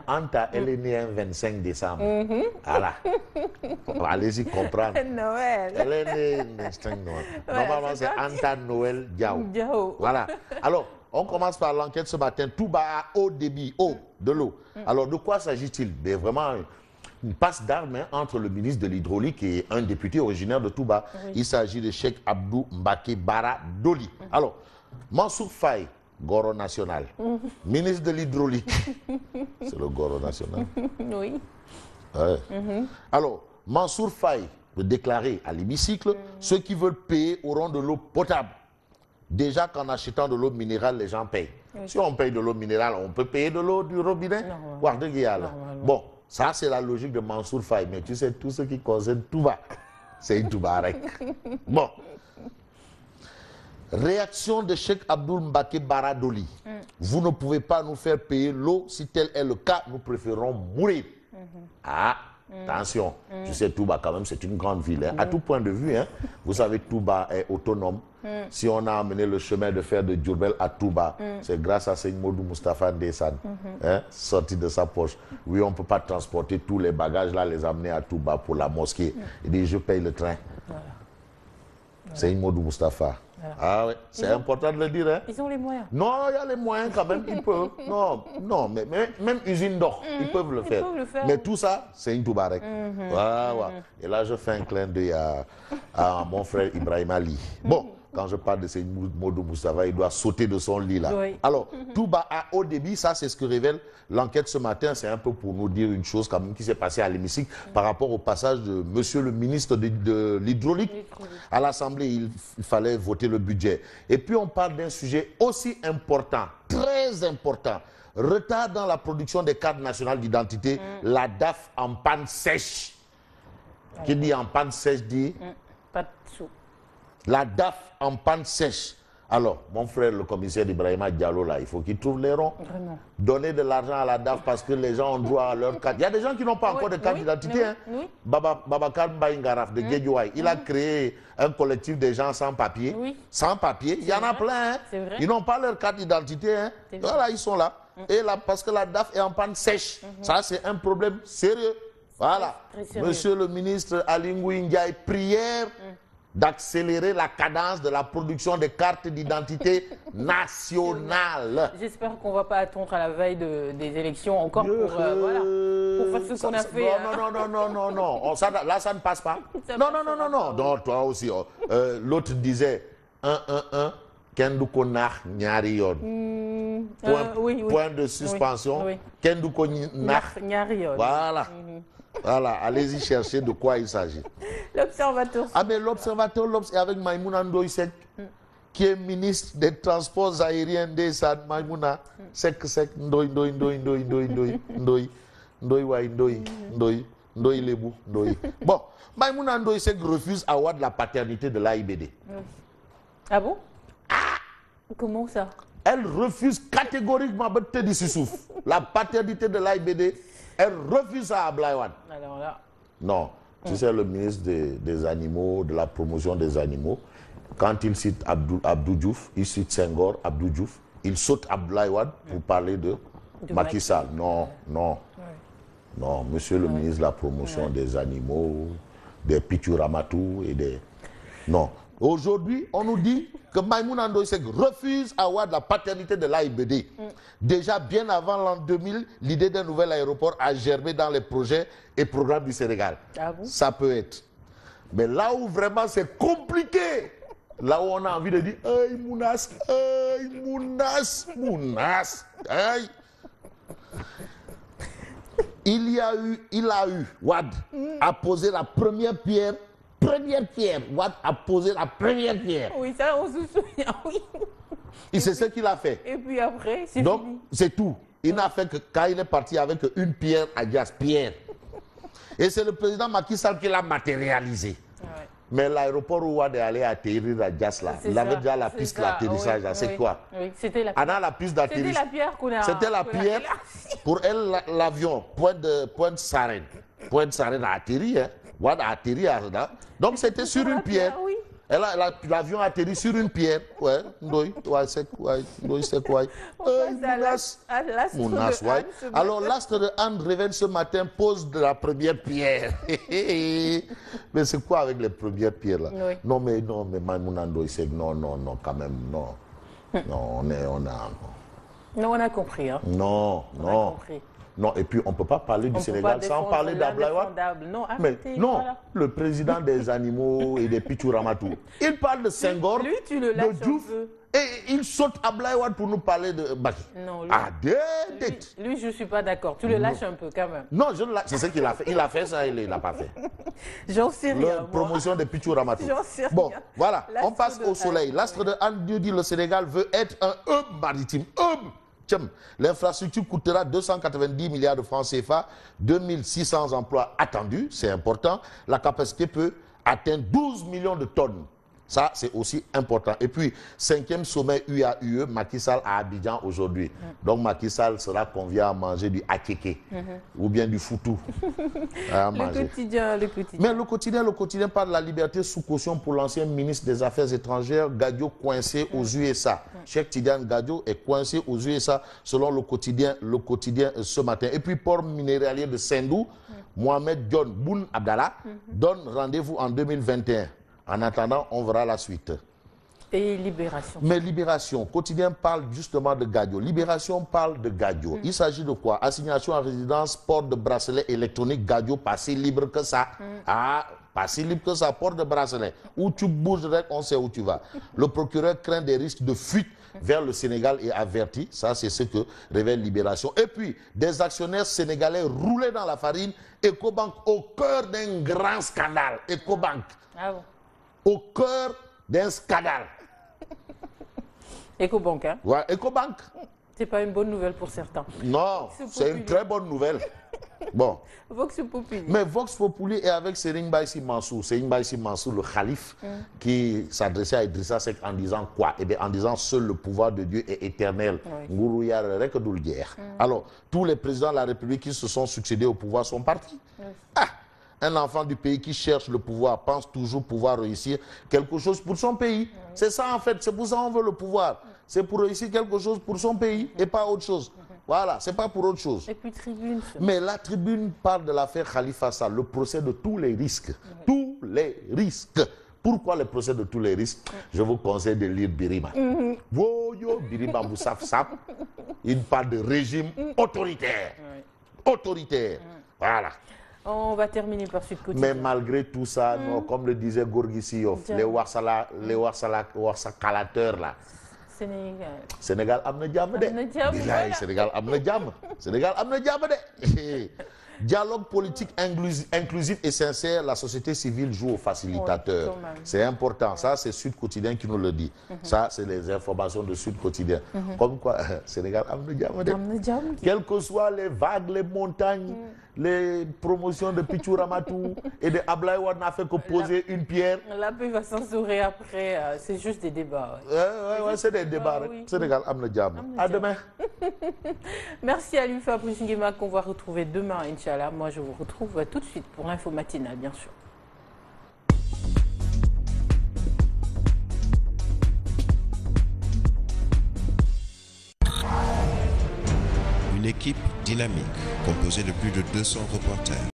Anta, elle est née un 25 décembre. Voilà. Allez-y comprendre. Noël. Elle est née le 25 Noël. Normalement, c'est Anta Noël Diao. Voilà. Alors, on commence par l'enquête ce matin. Touba à haut débit, eau, de l'eau. Alors, de quoi s'agit-il? Vraiment une passe d'armes entre le ministre de l'Hydraulique et un député originaire de Touba. Oui. Il s'agit de Cheikh Abdou Mbake Bara Doli. Alors, Mansour Faye, Goro national. Ministre de l'Hydraulique. C'est le Goro national. Oui. Ouais. Alors, Mansour Faye peut déclarer à l'hémicycle ceux qui veulent payer auront de l'eau potable. Déjà qu'en achetant de l'eau minérale, les gens payent. Oui. Si on paye de l'eau minérale, on peut payer de l'eau du robinet. Bon, ça c'est la logique de Mansour Faye. Mais tu sais, tout ce qui concerne Touba, c'est une Toubarek. Bon. Réaction de Cheikh Abdou Mbake Bara Doli. Vous ne pouvez pas nous faire payer l'eau. Si tel est le cas, nous préférons mourir. Attention. Tu sais, Touba, quand même, c'est une grande ville. Hein. À tout point de vue, hein. Vous savez, Touba est autonome. Si on a amené le chemin de fer de Diourbel à Touba, c'est grâce à Seigne Modou Moustapha Ndesan, sorti de sa poche. Oui, on ne peut pas transporter tous les bagages là, les amener à Touba pour la mosquée. Il dit, je paye le train. Voilà. Seigne Modou Moustapha. Voilà. Ah oui, c'est important de le dire. Hein. Ils ont les moyens. Non, il y a les moyens quand même, ils peuvent. Non, mais même usine d'or, ils peuvent le faire. Mais tout ça, c'est une Toubarek. Voilà. Et là, je fais un clin d'œil à mon frère Ibrahim Ali. Bon, quand je parle de ces Modou Moustapha, il doit sauter de son lit là. Oui. Alors, Touba à haut débit, ça c'est ce que révèle l'enquête ce matin. C'est un peu pour nous dire une chose quand même qui s'est passée à l'hémicycle par rapport au passage de monsieur le ministre de l'Hydraulique. À l'Assemblée, il fallait voter le budget. Et puis on parle d'un sujet aussi important, très important. Retard dans la production des cartes nationales d'identité, la DAF en panne sèche. Qui dit en panne sèche dit pas de sous. La DAF en panne sèche. Alors, mon frère, le commissaire d'Ibrahima Diallo, là, il faut qu'il trouve les ronds. Vraiment. Donner de l'argent à la DAF parce que les gens ont droit à leur carte. Il y a des gens qui n'ont pas encore de carte d'identité. Hein. Babacar Mbaïngaraf de Guédiouaï, il a créé un collectif de gens sans papier. Sans papier, il y en a plein. Hein. Ils n'ont pas leur carte d'identité. Hein. Voilà, ils sont là. Et là, parce que la DAF est en panne sèche. Ça, c'est un problème sérieux. Voilà. Monsieur le ministre Alingui Ndiaye, prière d'accélérer la cadence de la production des cartes d'identité nationales. J'espère qu'on ne va pas attendre à la veille des élections encore pour faire ce qu'on a fait. Non. Là, ça ne passe pas. Non. Donc, toi aussi. L'autre disait 1-1-1. Kenduko Nach Nyarion. Point de suspension. Kenduko Nach Nyarion. Voilà. Voilà, allez-y chercher de quoi il s'agit. L'observateur. Ah, mais l'observateur, avec Maïmouna Ndoye Sek, qui est ministre des Transports aériens des SAD, Maïmouna Sek, Ndoye Lebou, Ndoye. Bon, Maïmouna Ndoye Sek refuse à avoir de la paternité de l'AIBD. Ah bon? Comment ça? Elle refuse catégoriquement la paternité de l'AIBD. Elle refuse ça à Ablaye Wade. Alors là. Non. Tu sais, le ministre des Animaux, de la promotion des animaux, quand il cite Abdou Diouf, il cite Senghor, Abdou Diouf, il saute Ablaye Wade pour parler de Macky Sall. Non, monsieur le ministre de la promotion des animaux, des Pichuramatou et des... Non. Aujourd'hui, on nous dit que Maïmouna Ndoye Sek refuse à avoir de la paternité de l'AIBD. Déjà bien avant l'an 2000, l'idée d'un nouvel aéroport a germé dans les projets et programmes du Sénégal. Ah bon? Ça peut être. Mais là où vraiment c'est compliqué, là où on a envie de dire « Aïe, Mounas, aïe !» Il a eu, Wade a posé la première pierre. Wade a posé la première pierre. Oui, ça, on se souvient, oui. Et c'est ce qu'il a fait. Et puis après, c'est donc, fini. C'est tout. Il n'a fait que quand il est parti avec une pierre à Dias, pierre. Et c'est le président Macky Sall qui l'a matérialisé. Ouais. Mais l'aéroport où Wade est allé atterrir à Dias, là, il avait déjà la piste d'atterrissage. C'est quoi? Oui, c'était la pierre. Anna, la piste d'atterrissage. C'était la pierre qu'on a... C'était la pierre. Pour elle, l'avion, point de Sarène. Point de Sarène a atterri, hein. Wade a atterri à... Donc c'était sur une pierre. L'avion a atterri sur une pierre. Ouais, Ndoye, ouais, c'est quoi? Ndoye, c'est quoi? Mounas, ouais. Alors, l'astre de Anne révèle ce matin, pose de la première pierre. Mais c'est quoi avec les premières pierres là? Oui. Non, mais Maïmouna Ndoye, c'est non, quand même, non. Non, Non, on a compris. Hein. Non. Compris. Non, et puis on ne peut pas parler du Sénégal sans parler d'Ablaye Wade. Non, Mais arrêtez, non, voilà. le président des animaux et des Pichou-Ramatou. Il parle de Senghor, Lui, tu le lâches de Diouf, un peu. et il saute Ablaye Wade pour nous parler de Baki. Non, lui, lui, je ne suis pas d'accord. Tu le lâches un peu quand même. Non, je le lâche. C'est ce qu'il a fait. Il a fait ça, il ne l'a pas fait. J'en sais rien. La promotion des Pichou-Ramatou. J'en sais rien. Bon, voilà, on passe L'astre au soleil. Anne, L'astre de Anne Dieu dit le Sénégal veut être un hub maritime. L'infrastructure coûtera 290 milliards de francs CFA, 2600 emplois attendus, c'est important. La capacité peut atteindre 12 millions de tonnes. Ça, c'est aussi important. Et puis, 5e sommet UAUE, Macky Sall à Abidjan aujourd'hui. Donc, Macky Sall sera convié à manger du akeke ou bien du foutou. Le quotidien. Mais le quotidien parle de la liberté sous caution pour l'ancien ministre des Affaires étrangères, Gadio, coincé aux USA. Cheikh Tidiane Gadio est coincé aux USA, selon le quotidien ce matin. Et puis, port minéralier de Sendou, Mohamed John Boun Abdallah donne rendez-vous en 2021. En attendant, on verra la suite. Et Libération. Mais Libération, quotidien parle justement de Gadio. Libération parle de Gadio. Il s'agit de quoi? Assignation à résidence, port de bracelet électronique, Gadio, pas si libre que ça. Ah, pas si libre que ça, port de bracelet. Où tu bouges, on sait où tu vas. Le procureur craint des risques de fuite vers le Sénégal et averti. Ça, c'est ce que révèle Libération. Et puis, des actionnaires sénégalais roulés dans la farine. Ecobank au cœur d'un grand scandale. Ecobank. Ah bon? Au cœur d'un scandale. Ecobank, hein? Ouais, Ecobank. C'est pas une bonne nouvelle pour certains. Non, c'est une très bonne nouvelle. Bon. Vox Populi. Mais Vox Populi est avec Serigne Baïsi Mansour. Serigne Baïsi Mansour, le calife, qui s'adressait à Idrissa Seck en disant quoi? Eh bien, en disant seul le pouvoir de Dieu est éternel. Alors, tous les présidents de la République qui se sont succédés au pouvoir sont partis. Ah! Un enfant du pays qui cherche le pouvoir pense toujours pouvoir réussir quelque chose pour son pays. C'est ça en fait, c'est pour ça qu'on veut le pouvoir. C'est pour réussir quelque chose pour son pays et pas autre chose. Voilà, c'est pas pour autre chose. Et puis Tribune. Mais la Tribune parle de l'affaire Khalifa Sall, le procès de tous les risques. Tous les risques. Pourquoi le procès de tous les risques? Je vous conseille de lire Birima. Birima Moussaf Sap. Il parle de régime autoritaire. Autoritaire. Voilà. On va terminer par Sud Quotidien. Mais malgré tout ça, non, comme le disait Gorgui Siyof, les warsacalateurs là. Sénégal amna jàmm de. Bilaay Sénégal amna jàmm. Sénégal amna jàmm de. Dialogue politique inclusif et sincère, la société civile joue au facilitateur. C'est important. Ça, c'est Sud Quotidien qui nous le dit. Ça, c'est les informations de Sud Quotidien. Comme quoi, Sénégal amna jàmm de. Quelles que soient les vagues, les montagnes, les promotions de Pichou Ramatou et de Ablaye Wade n'a fait que poser une pierre. La paix va censurer après. C'est juste des débats. Ouais, c'est des débats. Oui. Sénégal amna jàmm. À demain. Merci à lui, Fabrice Nguema, qu'on va retrouver demain, Inch'Allah. Moi, je vous retrouve tout de suite pour l'info matinale, bien sûr. Une équipe dynamique, composée de plus de 200 reporters,